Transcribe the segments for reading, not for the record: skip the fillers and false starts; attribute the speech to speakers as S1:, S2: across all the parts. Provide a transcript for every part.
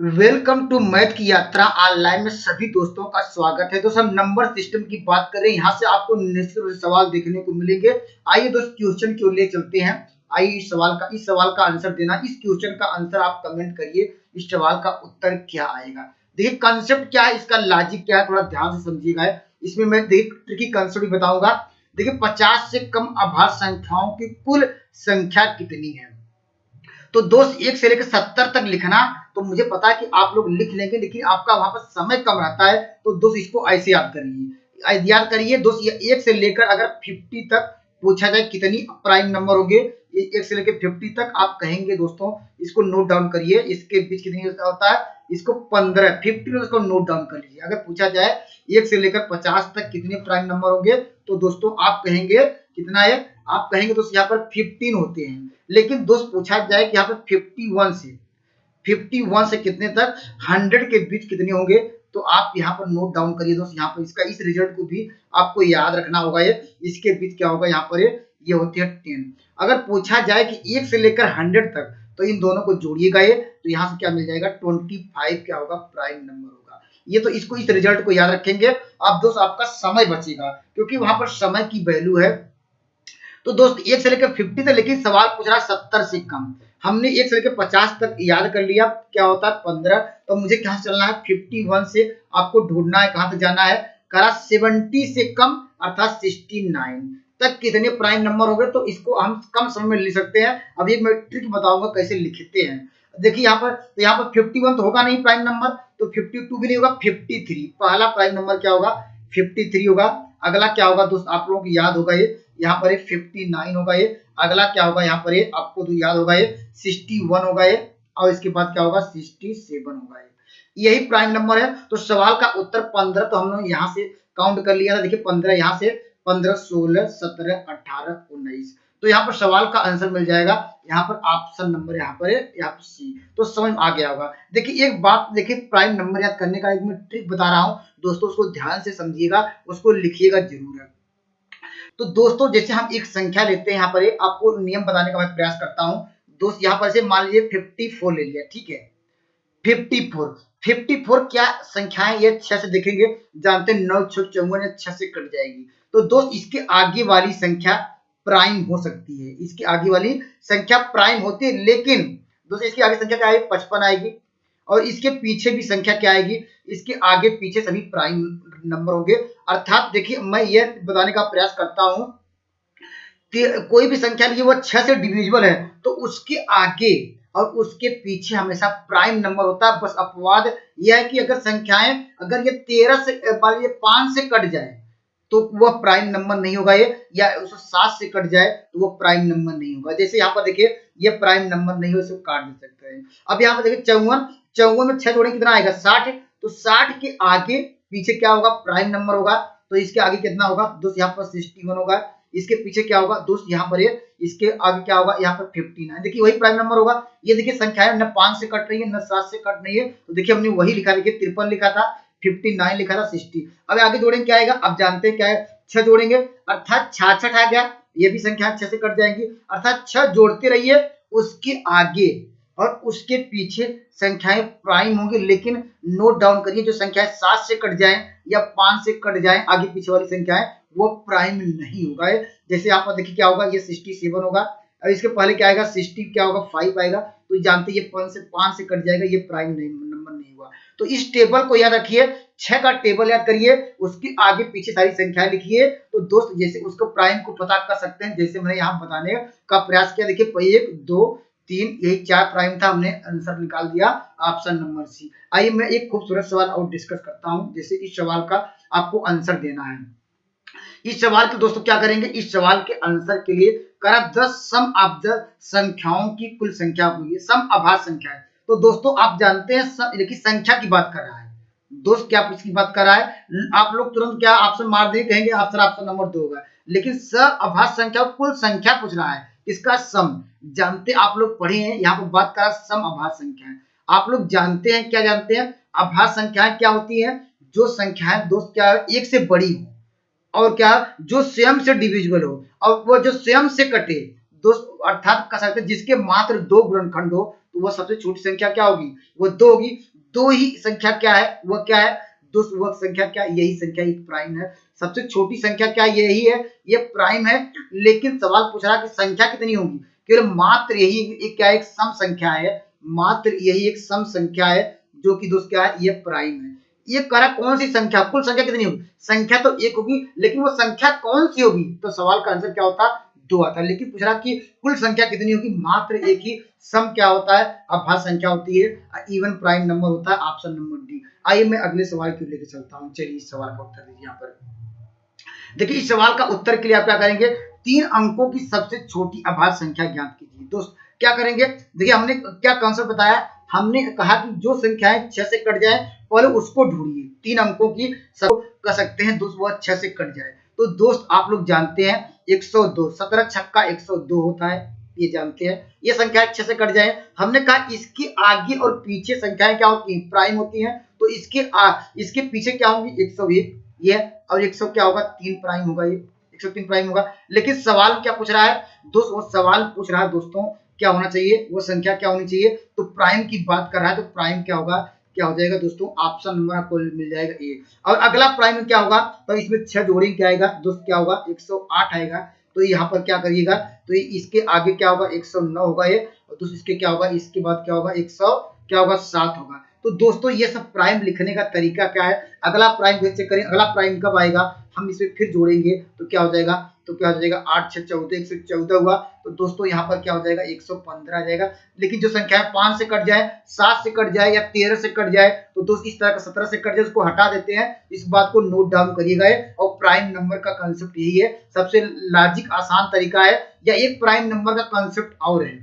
S1: Welcome to math की यात्रा online में सभी दोस्तों का स्वागत है। दोस्तों हम नंबर सिस्टम की बात कर रहे हैं। यहाँ से आपको निश्चित रूप से सवाल देखने को मिलेंगे। आइए दोस्त क्वेश्चन की ओर ले चलते हैं। आइए इस सवाल का आंसर देना। इस क्वेश्चन का आंसर आप कमेंट करिए। इस सवाल का उत्तर क्या आएगा। देखिए कंसेप्ट क्या है, इसका लॉजिक क्या है, थोड़ा ध्यान से समझिएगा। इसमें मैं ट्रिकी कंसेप्ट भी बताऊंगा। देखिए 50 से कम अभाज्य संख्याओं की कुल संख्या कितनी है। तो दोस्त 1 से लेकर 70 तक लिखना तो मुझे पता है कि आप लोग लिख लेंगे, लेकिन आपका वहां पर समय कम रहता है। तो दोस्त इसको ऐसे याद करिए दोस्त, ये 1 से लेकर अगर 50 तक पूछा जाए कितनी प्राइम नंबर होंगे, 1 से लेकर 50 तक आप कहेंगे दोस्तों, इसको नोट डाउन करिए। इसके बीच कितनी होता है, इसको 15 50 इसको नोट डाउन कर लीजिए। अगर पूछा जाए 1 से लेकर 50 तक कितने प्राइम नंबर होंगे, तो दोस्तों आप कहेंगे कितना है, आप कहेंगे दोस्त यहाँ पर 15 होते हैं। लेकिन दोस्त पूछा जाए कि यहाँ पर 51 से कितने तक 100 के बीच कितने होंगे, तो आप यहाँ पर नोट डाउन करिए दोस्त। यहाँ पर इसका इस रिजल्ट को भी आपको याद रखना होगा। ये इसके बीच क्या होगा, यहाँ पर ये होती है 10। अगर पूछा जाए कि 1 से लेकर 100 तक, तो इन दोनों को जोड़िएगा ये, तो यहाँ से क्या मिल जाएगा 25 क्या होगा, प्राइम नंबर होगा। ये तो इसको इस रिजल्ट को याद रखेंगे आप दोस्त, आपका समय बचेगा क्योंकि वहां पर समय की वैल्यू है। तो दोस्त 1 से लेकर 50 तक, लेकिन सवाल पूछ रहा है 70 से कम। हमने 1 से लेकर 50 तक याद कर लिया, क्या होता है 15। तो मुझे कहां से चलना है, 51 से आपको ढूंढना है, कहां तक जाना है, करा 70 से कम अर्थात 69 तक कितने प्राइम नंबर हो गए। तो इसको हम कम समय में लिख सकते हैं। अब एक मैं ट्रिक बताऊंगा कैसे लिखते हैं। देखिए यहाँ पर 51 तो होगा नहीं प्राइम नंबर, तो 52 भी नहीं होगा, 53 पहला प्राइम नंबर क्या होगा, 53 होगा। अगला क्या होगा दोस्त, आप लोगों को याद होगा ये, यहाँ पर 59 होगा ये। अगला क्या होगा, यहाँ पर आपको तो याद होगा ये 61 होगा ये, और इसके बाद क्या होगा 67 होगा ये। यही प्राइम नंबर है। तो सवाल का उत्तर 15 तो हम लोग यहाँ से काउंट कर लिया था। देखिए 15 यहाँ से 15 16 17 18 19, तो यहाँ पर सवाल का आंसर मिल जाएगा। यहाँ पर ऑप्शन नंबर यहाँ पर सी। तो समझ आ गया होगा। देखिए एक बात, देखिए प्राइम नंबर याद करने का एक मैं ट्रिक बता रहा हूँ दोस्तों, उसको ध्यान से समझिएगा, उसको लिखिएगा जरूर। तो दोस्तों जैसे हम एक संख्या लेते हैं, यहाँ पर आपको नियम बताने का मैं प्रयास करता हूँ दोस्त। यहाँ पर से मान लीजिए 54 ले लिया, ठीक है 54 क्या संख्या है, ये 6 से देखेंगे, जानते हैं 9 6 54, 6 से कट जाएगी। तो दोस्त इसके आगे वाली संख्या प्राइम हो सकती है, इसके आगे वाली संख्या प्राइम होती है। लेकिन दोस्त इसकी आगे संख्या क्या आएगी, 55 आएगी, और इसके पीछे भी संख्या क्या आएगी, इसके आगे पीछे सभी प्राइम नंबर होंगे। अर्थात देखिए मैं ये बताने का प्रयास करता हूं कि कोई भी संख्या लीजिए वो 6 से डिविजिबल है, तो उसके आगे और उसके पीछे हमेशा प्राइम नंबर होता है। बस अपवाद यह है कि अगर संख्याएं, अगर ये 13 से 5 से कट जाए तो वह प्राइम नंबर नहीं होगा ये, या 7 से कट जाए तो वो प्राइम नंबर नहीं होगा। जैसे यहाँ पर देखिए ये प्राइम नंबर नहीं हो, इसको काट दे सकते हैं। अब यहाँ पर देखिए 54 में 6 जोड़े कितना आएगा 60, तो 60 के आगे पीछे क्या होगा, प्राइम नंबर होगा। तो इसके आगे कितना होगा दोस्त, यहाँ पर 61 होगा। इसके पीछे क्या होगा दोस्त, यहाँ पर इसके आगे क्या होगा, यहाँ पर 59। देखिए वही प्राइम नंबर होगा। ये देखिए संख्याएं न 5 से कट रही है न 7 से कट रही है, तो देखिए हमने वही लिखा, देखिए 53 लिखा था, 59 लिखा था, 60। अब आगे जोड़ेंगे क्या आएगा, अब जानते हैं क्या है, 6 जोड़ेंगे अर्थात 66 आ गया। ये भी संख्या 6 से कट जाएंगी, अर्थात 6 जोड़ते रहिए, उसके आगे और उसके पीछे संख्याएं प्राइम होंगी। लेकिन नोट डाउन करिए, जो संख्याएं 7 से कट जाएं या 5 से कट जाएं, आगे पीछे वाली संख्याएं, वो प्राइम नहीं होगा। जैसे यहाँ पर देखिए क्या होगा, ये 67 होगा, और इसके पहले क्या आएगा 60 क्या होगा 5 आएगा, तो जानते ये 5 से कट जाएगा, ये प्राइम नंबर नहीं हुआ। तो इस टेबल को याद रखिए, 6 का टेबल याद करिए, उसके आगे पीछे सारी संख्याएं लिखिए। तो दोस्त जैसे उसको प्राइम को पता कर सकते हैं, जैसे मैंने यहाँ बताने का प्रयास किया। देखिए 1 2 3 यही 4 प्राइम था, हमने आंसर निकाल दिया ऑप्शन नंबर सी। आइए मैं एक खूबसूरत सवाल और डिस्कस करता हूं, जैसे इस सवाल का आपको आंसर देना है। इस सवाल के दोस्तों क्या करेंगे, इस सवाल के आंसर के लिए करा 10 सम अभाज्य संख्याओं की कुल संख्या हुई है, सम अभाज्य संख्या है। तो दोस्तों आप जानते हैं देखिए संख्या की बात कर रहा है दोस्त, क्या इसकी बात कर रहा है, आप लोग तुरंत क्या ऑप्शन मार देंगे, कहेंगे ऑप्शन नंबर 2 होगा। लेकिन स अभाज्य संख्या कुल संख्या पूछ रहा है, इसका सम। जानते आप लोग पढ़े हैं, यहाँ पर बात कर रहा है सम अभाज्य संख्या है। आप लोग जानते हैं, क्या जानते हैं, अभाज्य संख्याएं क्या होती है, जो संख्याएं दोस्त क्या है, एक से बड़ी हो, और क्या जो स्वयं से डिविजिबल हो, और वो जो स्वयं से कटे दोस्त, अर्थात कह सकते हैं जिसके मात्र 2 गुणनखंड हो, तो वह सबसे छोटी संख्या क्या होगी, वो 2 होगी। दो ही संख्या क्या है, वह क्या है दोस्त, वह संख्या क्या, यही संख्या एक प्राइम है। सबसे छोटी संख्या क्या, यही है, ये प्राइम है। लेकिन सवाल पूछ रहा है कि संख्या कितनी होगी, केवल मात्र यही एक क्या है, एक सम संख्या है, मात्र यही एक सम संख्या है जो कि दोस्त क्या है, ये प्राइम है। ये कह रहा कौन सी संख्या, कुल संख्या कितनी होगी, संख्या तो एक होगी, लेकिन वो संख्या कौन सी होगी, तो सवाल का आंसर क्या होता, दो आता है। लेकिन पूछ रहा कि कुल संख्या कितनी होगी, मात्र एक ही सम क्या होता है, अभाज्य संख्या होती है, इवन प्राइम नंबर होता है, ऑप्शन नंबर डी। आइए मैं अगले सवाल की ओर लेके चलता हूँ। चलिए इस सवाल का उत्तर दीजिए। यहाँ पर देखिए, इस सवाल का उत्तर के लिए आप क्या करेंगे, 3 अंकों की सबसे छोटी अभाज्य संख्या ज्ञात कीजिए। दोस्त क्या करेंगे, देखिए हमने क्या कॉन्सेप्ट बताया, हमने कहा कि जो संख्याएं 6 से कट जाए पहले उसको ढूंढिए। 3 अंकों की सब कर सकते हैं दोस्त, वह 6 से कट जाए। तो दोस्त आप लोग जानते हैं 102, 17 छक्का 102 होता है, ये जानते हैं। ये संख्या 6 से कट जाए, हमने कहा इसके आगे और पीछे संख्याएं क्या होती हैं, प्राइम होती हैं। तो इसके पीछे क्या होंगी, 101 ये, और 100 क्या होगा, 3 प्राइम होगा, ये 103 प्राइम होगा। लेकिन सवाल क्या पूछ रहा है दोस्त, वो सवाल पूछ रहा है दोस्तों क्या होना चाहिए, वो संख्या क्या होनी चाहिए, तो प्राइम की बात कर रहा है, तो प्राइम क्या होगा, क्या हो जाएगा दोस्तों, ऑप्शन नंबर आपको मिल जाएगा ए। और अगला प्राइम क्या होगा, तो इसमें 6 जोड़ेंगे, क्या आएगा दोस्त, क्या होगा 108 आएगा। तो यहाँ पर क्या करिएगा, तो इसके आगे क्या होगा, 109 होगा ये, और दोस्त इसके क्या होगा, इसके बाद क्या होगा, 100 क्या होगा, 7 होगा। तो दोस्तों ये सब प्राइम लिखने का तरीका क्या है, अगला प्राइम कैसे करें, अगला प्राइम कब आएगा, हम इसे फिर जोड़ेंगे तो क्या हो जाएगा, तो क्या हो जाएगा 8 6 14 114 हुआ। तो दोस्तों यहाँ पर क्या हो जाएगा, 115 आ जाएगा। लेकिन जो संख्या है 5 से कट जाए, 7 से कट जाए या 13 से कट जाए, तो दोस्त इस तरह का 17 से कट जाए उसको हटा देते हैं। इस बात को नोट डाउन करिएगा। और प्राइम नंबर का कंसेप्ट यही है, सबसे लॉजिक आसान तरीका है, या एक प्राइम नंबर का कंसेप्ट और है।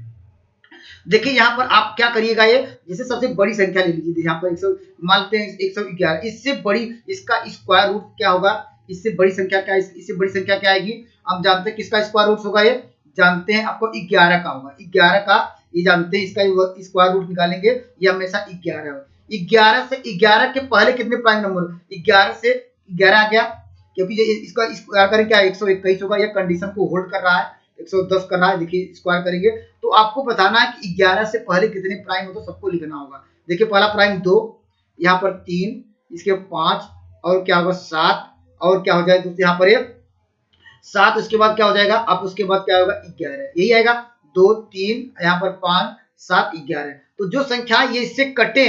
S1: देखिए यहाँ पर आप क्या करिएगा, ये जैसे सबसे बड़ी संख्या ले लीजिए, यहाँ पर 100 मान लेते हैं 111, इससे बड़ी इसका स्क्वायर रूट क्या होगा, इससे बड़ी संख्या क्या, इससे बड़ी संख्या क्या आएगी, हम जानते हैं किसका स्क्वायर रूट होगा, ये जानते हैं आपको 11 का होगा, 11 का ये जानते हैं, इसका स्क्वायर रूट निकालेंगे, ये हमेशा 11 होगा। 11 से 11 के पहले कितने प्राइम नंबर, 11 से 11 आ गया, क्योंकि इसका स्क्वायर करें क्या 121 होगा, यह कंडीशन को होल्ड कर रहा है, 110 कर रहा है। देखिए स्क्वायर करेंगे तो आपको बताना है कि 11 से पहले कितने प्राइम हो, तो सबको लिखना होगा। देखिए पहला प्राइम 2, यहाँ पर 3, इसके 5, और क्या होगा 7, और क्या हो जाएगा दोस्तों यहाँ पर 7, उसके बाद क्या हो जाएगा, अब उसके बाद क्या होगा 11, यही आएगा 2 3, यहाँ पर 5 7 11। तो जो संख्या ये इससे कटे,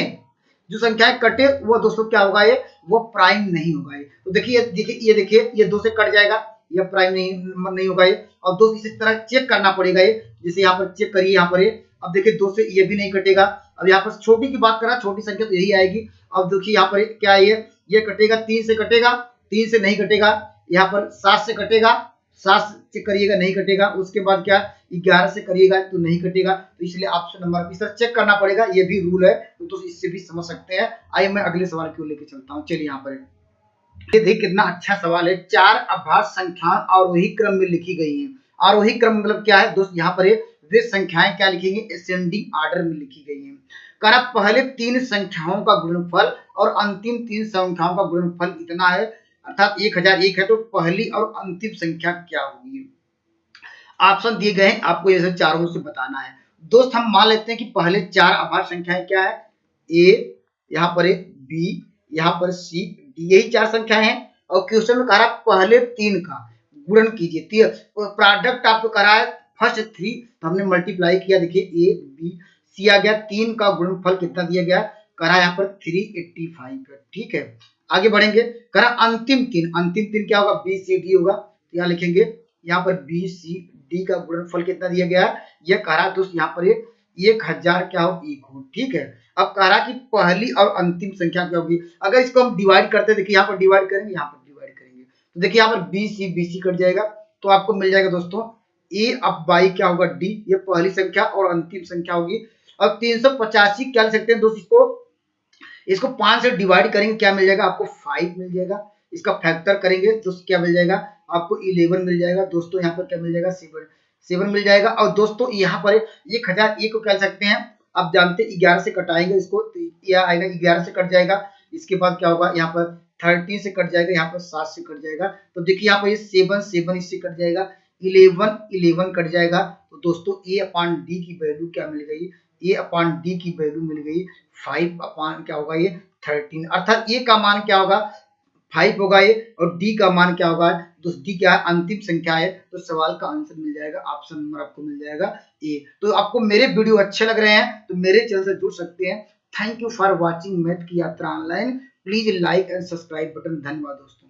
S1: जो संख्याएं कटे वो दोस्तों क्या होगा, ये वो प्राइम नहीं होगा। ये तो देखिए ये 2 से कट जाएगा, यह प्राइम नहीं होगा ये। और दोस्त इसी तरह चेक करना पड़ेगा ये, जैसे यहाँ पर चेक करिए, यहाँ पर ये अब देखिए 2 से ये भी नहीं कटेगा। अब यहाँ पर छोटी की बात करा, छोटी संख्या तो यही आएगी। अब देखिए यहाँ पर क्या है, ये कटेगा, 3 से कटेगा, 3 से नहीं कटेगा, यहाँ पर 7 से कटेगा, 7 से करिएगा नहीं कटेगा, उसके बाद क्या 11 से करिएगा तो नहीं कटेगा। तो इसलिए ऑप्शन नंबर इस तरह चेक करना पड़ेगा, ये भी रूल है, तो इससे भी समझ सकते हैं। आइए मैं अगले सवाल की ओर लेके चलता हूँ। चलिए यहाँ पर ये देखिए कितना अच्छा सवाल है, 4 अभाज्य संख्याएं आरोही क्रम में लिखी गई हैं। आरोही क्रम मतलब क्या है दोस्त, यहाँ पर वे संख्याएं क्या लिखेंगे, असेंडिंग ऑर्डर में लिखी गई हैं। करा पहले 3 संख्याओं का गुणनफल और अंतिम 3 संख्याओं का गुणनफल इतना है, अर्थात 1001 है, तो पहली और अंतिम संख्या क्या होगी। ऑप्शन दिए गए हैं, आपको ये चारों से बताना है। दोस्त हम मान लेते हैं कि पहले 4 अभाज्य संख्याएं क्या है, ए, यहाँ पर बी, यहाँ पर सी, डी, यही 4 संख्याएं हैं। और क्वेश्चन में कह रहा पहले 3 का गुणन कीजिए, प्रोडक्ट आपको करा है फर्स्ट 3, तो हमने मल्टीप्लाई किया, देखिए ए बी सी आ गया, 3 का गुणनफल कितना दिया गया, करा यहाँ पर 385 है। ठीक है, आगे बढ़ेंगे, करा अंतिम 3 क्या होगा, बी सी डी होगा, तो यहाँ लिखेंगे, यहाँ पर बी सी डी का गुणनफल कितना दिया गया है, ये कह रहा दोस्त यहाँ पर 1000 क्या हो, 1 हो। ठीक है, अब कह रहा कि पहली और अंतिम संख्या क्या होगी। अगर इसको हम डिवाइड करते हैं, देखिए यहाँ पर डिवाइड करेंगे, यहाँ पर डिवाइड करेंगे, तो देखिए यहाँ पर बी सी कट जाएगा, तो आपको मिल जाएगा दोस्तों ए, अब बाई क्या होगा डी, ये पहली संख्या और अंतिम संख्या होगी। और 385 क्या लिख सकते हैं दोस्त, इसको 5 से डिवाइड करेंगे, क्या मिल जाएगा आपको 5 मिल जाएगा। इसका फैक्टर करेंगे तो क्या मिल जाएगा आपको 11 मिल जाएगा। दोस्तों यहाँ पर क्या मिल जाएगा 7 मिल जाएगा। और दोस्तों यहाँ पर 1001 को क्या लिख सकते हैं, आप जानते हैं 11 से कटाएंगे इसको, तो यह आएगा 11 से कट जाएगा, इसके बाद क्या होगा यहाँ पर 13 से कट जाएगा, यहाँ पर 7 से कट जाएगा, तो देखिए यहाँ पर ये 7 इससे कट जाएगा, 11 कट जाएगा। तो दोस्तों ए अपॉन डी की वैल्यू क्या मिल गई, ए अपॉन डी की वैल्यू मिल गई 5 अपॉन क्या होगा ये 13, अर्थात ए का मान क्या होगा 5 होगा ये, और डी का मान क्या होगा, तो डी क्या है अंतिम संख्या है, तो सवाल का आंसर मिल जाएगा, ऑप्शन नंबर आपको मिल जाएगा ए। तो आपको मेरे वीडियो अच्छे लग रहे हैं तो मेरे चैनल से जुड़ सकते हैं। Thank you for watching math की यात्रा online. Please like and subscribe button. धन्यवाद दोस्तों।